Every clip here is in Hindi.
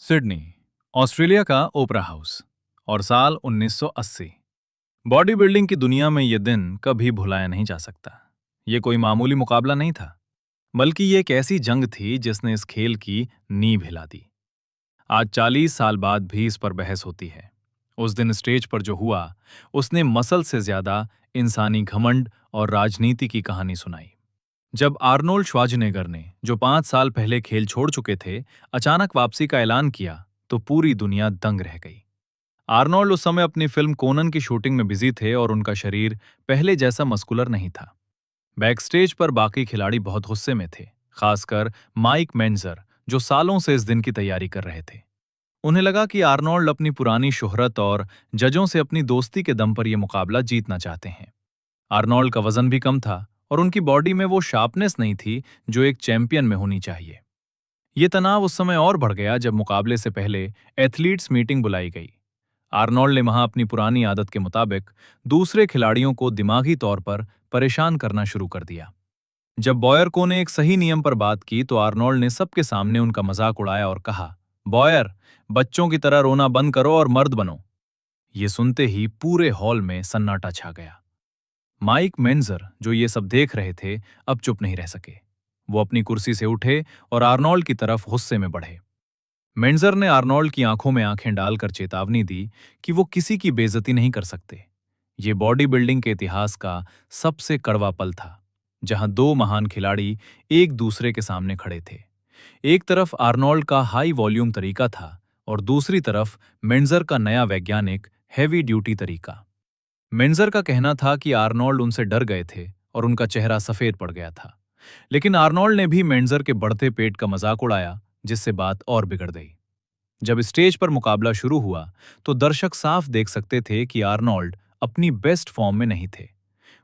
सिडनी, ऑस्ट्रेलिया का ओपरा हाउस और साल 1980। बॉडी बिल्डिंग की दुनिया में ये दिन कभी भुलाया नहीं जा सकता। ये कोई मामूली मुकाबला नहीं था, बल्कि ये एक ऐसी जंग थी जिसने इस खेल की नींव हिला दी। आज 40 साल बाद भी इस पर बहस होती है। उस दिन स्टेज पर जो हुआ, उसने मसल से ज्यादा इंसानी घमंड और राजनीति की कहानी सुनाई। जब आर्नोल्ड श्वार्ज़नेगर ने, जो 5 साल पहले खेल छोड़ चुके थे, अचानक वापसी का ऐलान किया, तो पूरी दुनिया दंग रह गई। आर्नोल्ड उस समय अपनी फिल्म कोनन की शूटिंग में बिजी थे और उनका शरीर पहले जैसा मस्कुलर नहीं था। बैकस्टेज पर बाकी खिलाड़ी बहुत गुस्से में थे, खासकर माइक मेंजर, जो सालों से इस दिन की तैयारी कर रहे थे। उन्हें लगा कि आर्नोल्ड अपनी पुरानी शोहरत और जजों से अपनी दोस्ती के दम पर यह मुकाबला जीतना चाहते हैं। आर्नोल्ड का वजन भी कम था और उनकी बॉडी में वो शार्पनेस नहीं थी जो एक चैंपियन में होनी चाहिए। ये तनाव उस समय और बढ़ गया जब मुकाबले से पहले एथलीट्स मीटिंग बुलाई गई। आर्नोल्ड ने वहां अपनी पुरानी आदत के मुताबिक दूसरे खिलाड़ियों को दिमागी तौर पर परेशान करना शुरू कर दिया। जब बॉयर को ने एक सही नियम पर बात की तो आर्नोल्ड ने सबके सामने उनका मजाक उड़ाया और कहा, बॉयर, बच्चों की तरह रोना बंद करो और मर्द बनो। ये सुनते ही पूरे हॉल में सन्नाटा छा गया। माइक मेंजर, जो ये सब देख रहे थे, अब चुप नहीं रह सके। वो अपनी कुर्सी से उठे और आर्नोल्ड की तरफ गुस्से में बढ़े। मेंजर ने आर्नोल्ड की आंखों में आंखें डालकर चेतावनी दी कि वो किसी की बेइज्जती नहीं कर सकते। ये बॉडी बिल्डिंग के इतिहास का सबसे कड़वा पल था, जहां दो महान खिलाड़ी एक दूसरे के सामने खड़े थे। एक तरफ आर्नोल्ड का हाई वॉल्यूम तरीका था और दूसरी तरफ मेंजर का नया वैज्ञानिक हैवी ड्यूटी तरीका। मेंजर का कहना था कि आर्नोल्ड उनसे डर गए थे और उनका चेहरा सफेद पड़ गया था। लेकिन आर्नोल्ड ने भी मेंजर के बढ़ते पेट का मजाक उड़ाया, जिससे बात और बिगड़ गई। जब स्टेज पर मुकाबला शुरू हुआ तो दर्शक साफ देख सकते थे कि आर्नोल्ड अपनी बेस्ट फॉर्म में नहीं थे।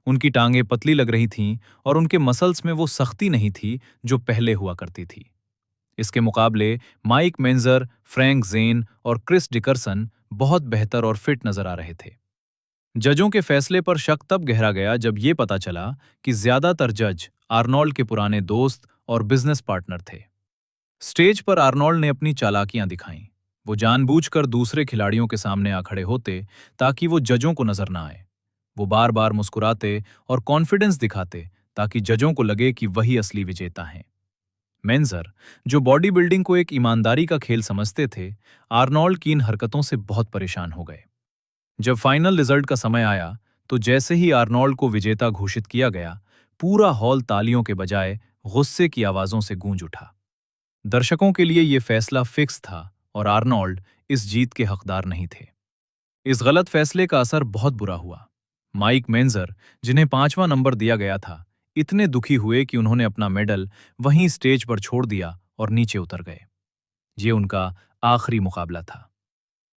उनकी टांगें पतली लग रही थीं और उनके मसल्स में वो सख्ती नहीं थी जो पहले हुआ करती थी। इसके मुकाबले माइक मेंजर, फ्रैंक ज़ेन और क्रिस डिकरसन बहुत बेहतर और फिट नजर आ रहे थे। जजों के फैसले पर शक तब गहरा गया जब ये पता चला कि ज्यादातर जज आर्नोल्ड के पुराने दोस्त और बिजनेस पार्टनर थे। स्टेज पर आर्नोल्ड ने अपनी चालाकियां दिखाईं। वो जानबूझकर दूसरे खिलाड़ियों के सामने आ खड़े होते ताकि वो जजों को नजर ना आए। वो बार बार मुस्कुराते और कॉन्फिडेंस दिखाते ताकि जजों को लगे कि वही असली विजेता हैं। मेंजर, जो बॉडी बिल्डिंग को एक ईमानदारी का खेल समझते थे, आर्नोल्ड की इन हरकतों से बहुत परेशान हो गए। जब फाइनल रिजल्ट का समय आया तो जैसे ही आर्नोल्ड को विजेता घोषित किया गया, पूरा हॉल तालियों के बजाय गुस्से की आवाजों से गूंज उठा। दर्शकों के लिए यह फैसला फिक्स था और आर्नोल्ड इस जीत के हकदार नहीं थे। इस गलत फैसले का असर बहुत बुरा हुआ। माइक मेंजर, जिन्हें 5वां नंबर दिया गया था, इतने दुखी हुए कि उन्होंने अपना मेडल वहीं स्टेज पर छोड़ दिया और नीचे उतर गए। ये उनका आखिरी मुकाबला था।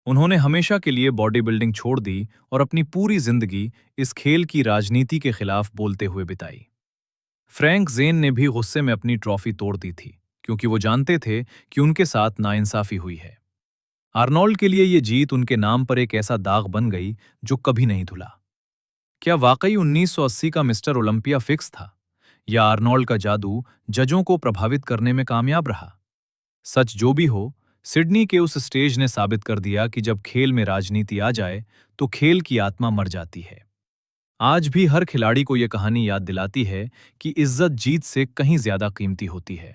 उन्होंने हमेशा के लिए बॉडी बिल्डिंग छोड़ दी और अपनी पूरी जिंदगी इस खेल की राजनीति के खिलाफ बोलते हुए बिताई। फ्रैंक ज़ेन ने भी गुस्से में अपनी ट्रॉफी तोड़ दी थी, क्योंकि वो जानते थे कि उनके साथ नाइंसाफी हुई है। आर्नोल्ड के लिए ये जीत उनके नाम पर एक ऐसा दाग बन गई जो कभी नहीं धुला। क्या वाकई 1980 का मिस्टर ओलंपिया फिक्स था, या आर्नोल्ड का जादू जजों को प्रभावित करने में कामयाब रहा? सच जो भी हो, सिडनी के उस स्टेज ने साबित कर दिया कि जब खेल में राजनीति आ जाए तो खेल की आत्मा मर जाती है। आज भी हर खिलाड़ी को यह कहानी याद दिलाती है कि इज्जत जीत से कहीं ज्यादा कीमती होती है।